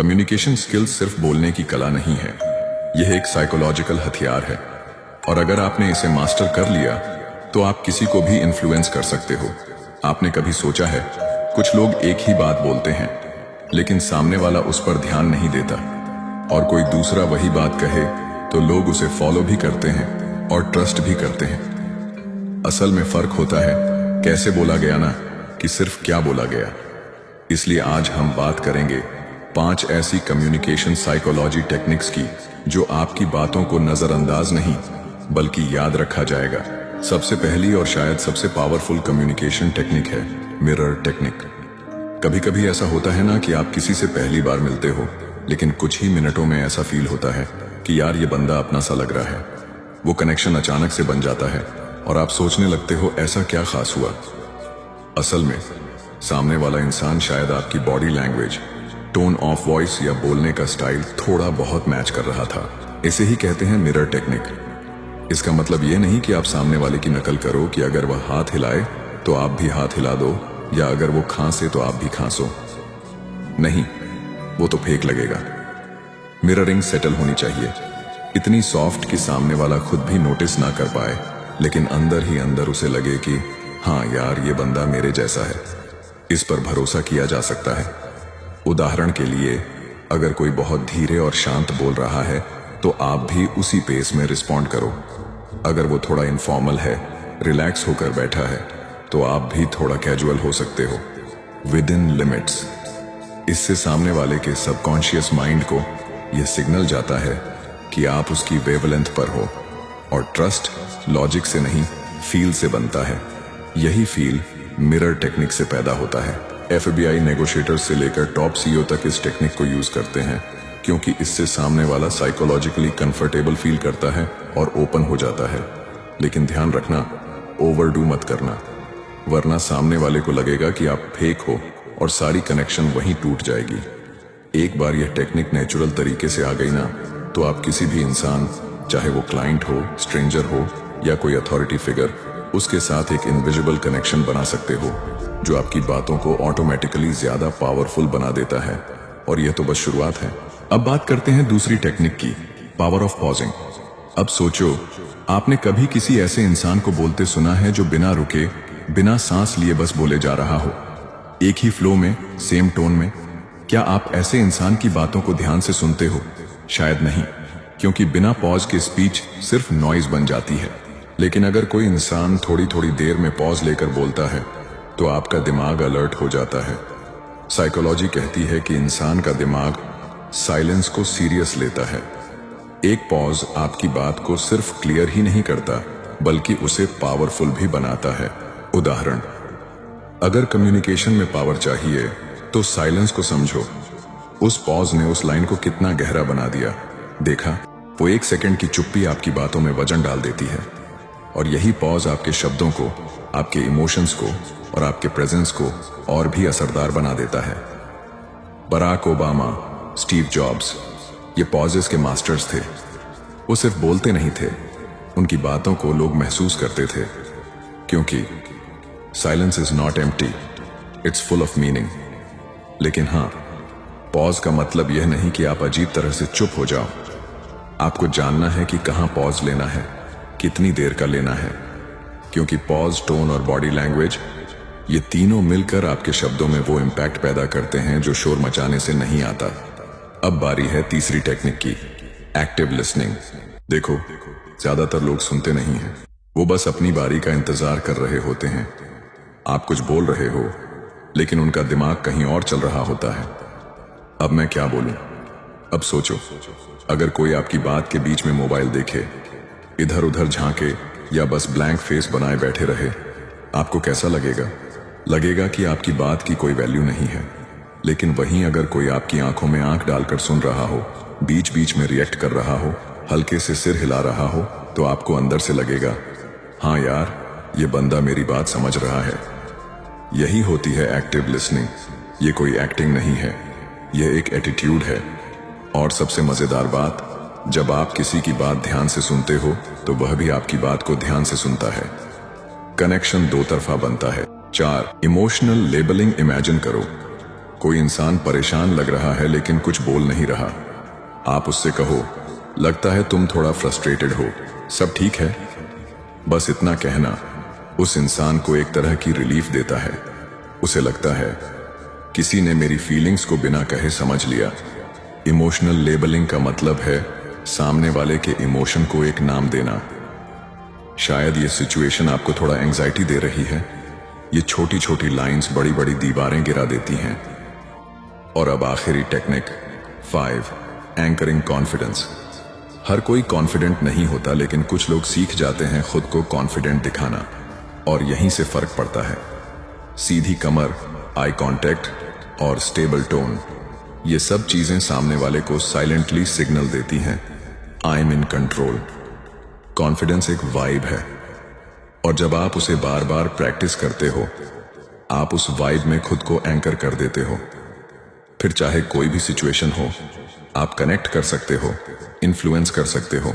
Communication skills सिर्फ बोलने की कला नहीं है, यह एक साइकोलॉजिकल हथियार है और अगर आपने इसे मास्टर कर लिया तो आप किसी को भी इन्फ्लुएंस कर सकते हो। आपने कभी सोचा है, कुछ लोग एक ही बात बोलते हैं लेकिन सामने वाला उस पर ध्यान नहीं देता, और कोई दूसरा वही बात कहे तो लोग उसे फॉलो भी करते हैं और ट्रस्ट भी करते हैं। असल में फर्क होता है कैसे बोला गया ना कि सिर्फ क्या बोला गया। इसलिए आज हम बात करेंगे 5 ऐसी कम्युनिकेशन साइकोलॉजी टेक्निक्स की जो आपकी बातों को नजरअंदाज नहीं बल्कि याद रखा जाएगा। सबसे पहली और शायद सबसे पावरफुल कम्युनिकेशन टेक्निक है मिरर टेक्निक। कभी कभी ऐसा होता है ना कि आप किसी से पहली बार मिलते हो लेकिन कुछ ही मिनटों में ऐसा फील होता है कि यार ये बंदा अपना सा लग रहा है। वो कनेक्शन अचानक से बन जाता है और आप सोचने लगते हो ऐसा क्या खास हुआ। असल में सामने वाला इंसान शायद आपकी body language, tone of voice या बोलने का स्टाइल थोड़ा बहुत मैच कर रहा था। इसे ही कहते हैं मिरर टेक्निक। इसका मतलब ये नहीं कि आप सामने वाले की नकल करो कि अगर वह हाथ हिलाए तो आप भी हाथ हिला दो या अगर वो खांसे तो आप भी खांसो। नहीं, वो तो फेक लगेगा। मिररिंग सेटल होनी चाहिए, इतनी सॉफ्ट कि सामने वाला खुद भी नोटिस ना कर पाए लेकिन अंदर ही अंदर उसे लगे कि हाँ यार ये बंदा मेरे जैसा है, इस पर भरोसा किया जा सकता है। उदाहरण के लिए, अगर कोई बहुत धीरे और शांत बोल रहा है तो आप भी उसी पेस में रिस्पॉन्ड करो। अगर वो थोड़ा इनफॉर्मल है, रिलैक्स होकर बैठा है, तो आप भी थोड़ा कैजुअल हो सकते हो, विद इन लिमिट्स। इससे सामने वाले के सबकॉन्शियस माइंड को यह सिग्नल जाता है कि आप उसकी वेवलेंथ पर हो, और ट्रस्ट लॉजिक से नहीं फील से बनता है। यही फील मिरर टेक्निक से पैदा होता है। FBI नेगोशिएटर्स से लेकर टॉप CEO तक इस टेक्निक को यूज करते हैं क्योंकि इससे सामने वाला साइकोलॉजिकली कंफर्टेबल फील करता है और ओपन हो जाता है। लेकिन ध्यान रखना, ओवरडू मत करना, वरना सामने वाले को लगेगा कि आप फेक हो और सारी कनेक्शन वहीं टूट जाएगी। एक बार यह टेक्निक नेचुरल तरीके से आ गई ना तो आप किसी भी इंसान, चाहे वो क्लाइंट हो, स्ट्रेंजर हो या कोई अथॉरिटी फिगर, उसके साथ एक इनविजिबल कनेक्शन बना सकते हो जो आपकी बातों को ऑटोमेटिकली ज्यादा पावरफुल बना देता है। और यह तो बस शुरुआत है। अब बात करते हैं दूसरी टेक्निक की, पावर ऑफ पॉजिंग। अब सोचो, आपने कभी किसी ऐसे इंसान को बोलते सुना है जो बिना रुके, बिना सांस लिए बस बोले जा रहा हो, एक ही फ्लो में, सेम टोन में? क्या आप ऐसे इंसान की बातों को ध्यान से सुनते हो? शायद नहीं, क्योंकि बिना पॉज के स्पीच सिर्फ नॉइज बन जाती है। लेकिन अगर कोई इंसान थोड़ी थोड़ी देर में पॉज लेकर बोलता है तो आपका दिमाग अलर्ट हो जाता है। साइकोलॉजी कहती है कि इंसान का दिमाग साइलेंस को सीरियस लेता है। एक पॉज आपकी बात को सिर्फ क्लियर ही नहीं करता बल्कि उसे पावरफुल भी बनाता है। उदाहरण, अगर कम्युनिकेशन में पावर चाहिए तो साइलेंस को समझो। उस पॉज ने उस लाइन को कितना गहरा बना दिया। देखा, वो 1 सेकंड की चुप्पी आपकी बातों में वजन डाल देती है। और यही पॉज आपके शब्दों को, आपके इमोशंस को और आपके प्रेजेंस को और भी असरदार बना देता है। बराक ओबामा, स्टीव जॉब्स, ये पॉजेस के मास्टर्स थे। वो सिर्फ बोलते नहीं थे, उनकी बातों को लोग महसूस करते थे, क्योंकि silence is not empty, it's full of meaning. लेकिन हाँ, पॉज का मतलब यह नहीं कि आप अजीब तरह से चुप हो जाओ। आपको जानना है कि कहाँ पॉज लेना है, कितनी देर का लेना है, क्योंकि पॉज, टोन और बॉडी लैंग्वेज, ये तीनों मिलकर आपके शब्दों में वो इम्पैक्ट पैदा करते हैं जो शोर मचाने से नहीं आता। अब बारी है तीसरी टेक्निक की, एक्टिव लिसनिंग। देखो, ज्यादातर लोग सुनते नहीं हैं, वो बस अपनी बारी का इंतजार कर रहे होते हैं। आप कुछ बोल रहे हो लेकिन उनका दिमाग कहीं और चल रहा होता है। अब मैं क्या बोलूं? अब सोचो, अगर कोई आपकी बात के बीच में मोबाइल देखे, इधर उधर झांके या बस ब्लैंक फेस बनाए बैठे रहे, आपको कैसा लगेगा? लगेगा कि आपकी बात की कोई वैल्यू नहीं है। लेकिन वहीं अगर कोई आपकी आंखों में आंख डालकर सुन रहा हो, बीच बीच में रिएक्ट कर रहा हो, हल्के से सिर हिला रहा हो, तो आपको अंदर से लगेगा, हाँ यार, ये बंदा मेरी बात समझ रहा है। यही होती है एक्टिव लिसनिंग। ये कोई एक्टिंग नहीं है, यह एक एटीट्यूड है। और सबसे मजेदार बात, जब आप किसी की बात ध्यान से सुनते हो तो वह भी आपकी बात को ध्यान से सुनता है। कनेक्शन दो तरफा बनता है। 4, इमोशनल लेबलिंग इमेजिन करो। कोई इंसान परेशान लग रहा है लेकिन कुछ बोल नहीं रहा। आप उससे कहो, लगता है तुम थोड़ा फ्रस्ट्रेटेड हो, सब ठीक है? बस इतना कहना उस इंसान को एक तरह की रिलीफ देता है। उसे लगता है किसी ने मेरी फीलिंग्स को बिना कहे समझ लिया। इमोशनल लेबलिंग का मतलब है सामने वाले के इमोशन को एक नाम देना। शायद ये सिचुएशन आपको थोड़ा एंजाइटी दे रही है। ये छोटी छोटी लाइंस बड़ी बड़ी दीवारें गिरा देती हैं। और अब आखिरी टेक्निक 5, एंकरिंग कॉन्फिडेंस। हर कोई कॉन्फिडेंट नहीं होता, लेकिन कुछ लोग सीख जाते हैं खुद को कॉन्फिडेंट दिखाना, और यहीं से फर्क पड़ता है। सीधी कमर, आई कांटेक्ट और स्टेबल टोन, ये सब चीजें सामने वाले को साइलेंटली सिग्नल देती हैं, I am in control. Confidence एक वाइब है, और जब आप उसे बार बार प्रैक्टिस करते हो, आप उस वाइब में खुद को एंकर कर देते हो। फिर चाहे कोई भी सिचुएशन हो, आप कनेक्ट कर सकते हो, इन्फ्लुएंस कर सकते हो।